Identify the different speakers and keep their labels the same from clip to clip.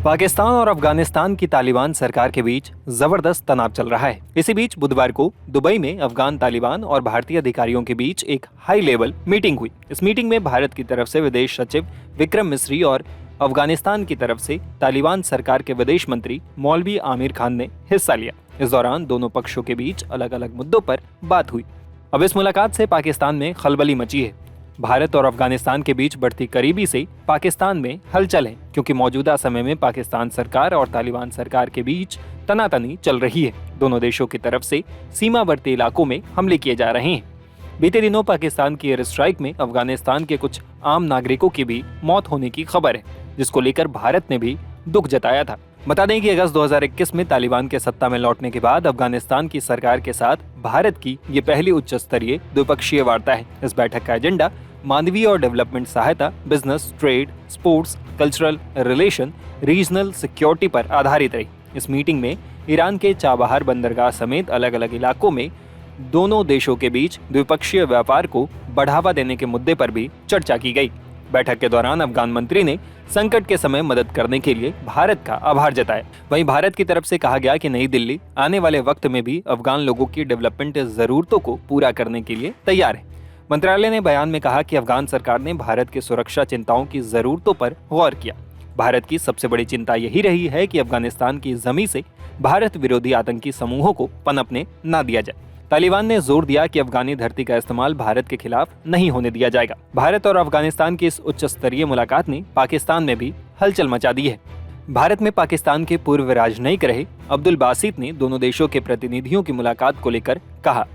Speaker 1: पाकिस्तान और अफगानिस्तान की तालिबान सरकार के बीच जबरदस्त तनाव चल रहा है। इसी बीच बुधवार को दुबई में अफगान तालिबान और भारतीय अधिकारियों के बीच एक हाई लेवल मीटिंग हुई। इस मीटिंग में भारत की तरफ से विदेश सचिव विक्रम मिस्री और अफगानिस्तान की तरफ से तालिबान सरकार के विदेश मंत्री मौलवी आमिर खान ने हिस्सा लिया। इस दौरान दोनों पक्षों के बीच अलग अलग मुद्दों पर बात हुई। अब इस मुलाकात से पाकिस्तान में खलबली मची है। भारत और अफगानिस्तान के बीच बढ़ती करीबी से पाकिस्तान में हलचल है, क्योंकि मौजूदा समय में पाकिस्तान सरकार और तालिबान सरकार के बीच तनातनी चल रही है। दोनों देशों की तरफ से सीमावर्ती इलाकों में हमले किए जा रहे हैं। बीते दिनों पाकिस्तान की एयर स्ट्राइक में अफगानिस्तान के कुछ आम नागरिकों की भी मौत होने की खबर है, जिसको लेकर भारत ने भी दुख जताया था। बता दें कि अगस्त 2021 में तालिबान के सत्ता में लौटने के बाद अफगानिस्तान की सरकार के साथ भारत की ये पहली उच्च स्तरीय द्विपक्षीय वार्ता है। इस बैठक का एजेंडा मानवीय और डेवलपमेंट सहायता, business, trade, sports, cultural relation, regional security पर आधारित रही। इस मीटिंग में ईरान के चाबहार बंदरगाह समेत अलग अलग इलाकों में दोनों देशों के बीच द्विपक्षीय व्यापार को बढ़ावा देने के मुद्दे पर भी चर्चा की गई। बैठक के दौरान अफगान मंत्री ने संकट के समय मदद करने के लिए भारत का आभार जताया। वहीं भारत की तरफ से कहा गया कि नई दिल्ली आने वाले वक्त में भी अफगान लोगों की डेवलपमेंट जरूरतों को पूरा करने के लिए तैयार है। मंत्रालय ने बयान में कहा कि अफगान सरकार ने भारत की सुरक्षा चिंताओं की जरूरतों पर गौर किया। भारत की सबसे बड़ी चिंता यही रही है कि अफगानिस्तान की जमीन से भारत विरोधी आतंकी समूहों को पनपने न दिया जाए। तालिबान ने जोर दिया कि अफगानी धरती का इस्तेमाल भारत के खिलाफ नहीं होने दिया जाएगा। भारत और अफगानिस्तान की इस उच्च स्तरीय मुलाकात ने पाकिस्तान में भी हलचल मचा दी है। भारत में पाकिस्तान के पूर्व राजनयिक रहे अब्दुल बासित ने दोनों देशों के प्रतिनिधियों की मुलाकात को लेकर कहा,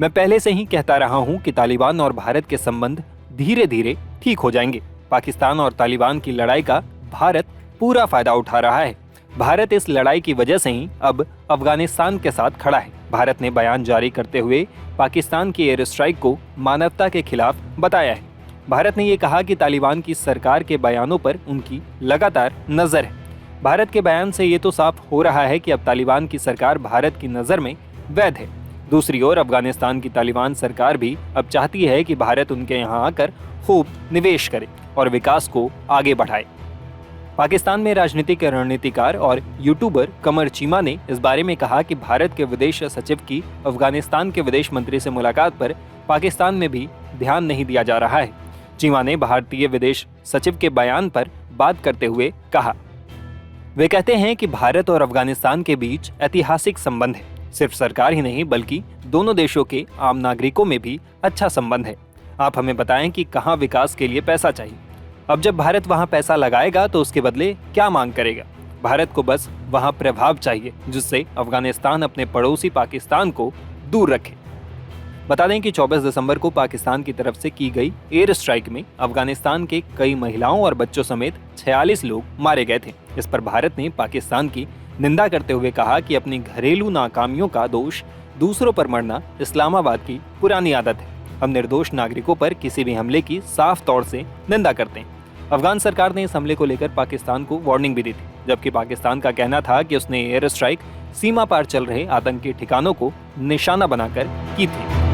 Speaker 1: मैं पहले से ही कहता रहा हूं कि तालिबान और भारत के संबंध धीरे धीरे ठीक हो जाएंगे। पाकिस्तान और तालिबान की लड़ाई का भारत पूरा फायदा उठा रहा है। भारत इस लड़ाई की वजह से ही अब अफगानिस्तान के साथ खड़ा है। भारत ने बयान जारी करते हुए पाकिस्तान की एयर स्ट्राइक को मानवता के खिलाफ बताया है। भारत ने ये कहा कि तालिबान की सरकार के बयानों पर उनकी लगातार नजर है। भारत के बयान से ये तो साफ हो रहा है कि अब तालिबान की सरकार भारत की नजर में वैध है। दूसरी ओर अफगानिस्तान की तालिबान सरकार भी अब चाहती है कि भारत उनके यहाँ आकर खूब निवेश करे और विकास को आगे बढ़ाए। पाकिस्तान में राजनीतिक रणनीतिकार और यूट्यूबर कमर चीमा ने इस बारे में कहा कि भारत के विदेश सचिव की अफगानिस्तान के विदेश मंत्री से मुलाकात पर पाकिस्तान में भी ध्यान नहीं दिया जा रहा है। चीमा ने भारतीय विदेश सचिव के बयान पर बात करते हुए कहा, वे कहते हैं कि भारत और अफगानिस्तान के बीच ऐतिहासिक संबंध है। सिर्फ सरकार ही नहीं बल्कि दोनों देशों के आम नागरिकों में भी अच्छा संबंध है। आप हमें बताएं कि कहां विकास के लिए पैसा चाहिए। अब जब भारत वहां पैसा लगाएगा तो उसके बदले क्या मांग करेगा। भारत को बस वहां प्रभाव चाहिए, जिससे अफगानिस्तान अपने पड़ोसी पाकिस्तान को दूर रखे। बता दें कि 24 दिसंबर को पाकिस्तान की तरफ से की गई एयर स्ट्राइक में अफगानिस्तान के कई महिलाओं और बच्चों समेत 46 लोग मारे गए थे। इस पर भारत ने पाकिस्तान की निंदा करते हुए कहा कि अपनी घरेलू नाकामियों का दोष दूसरों पर मढ़ना इस्लामाबाद की पुरानी आदत है। हम निर्दोष नागरिकों पर किसी भी हमले की साफ तौर से निंदा करते हैं। अफगान सरकार ने इस हमले को लेकर पाकिस्तान को वार्निंग भी दी थी, जबकि पाकिस्तान का कहना था कि उसने एयर स्ट्राइक सीमा पार चल रहे आतंकी ठिकानों को निशाना बनाकर की थी।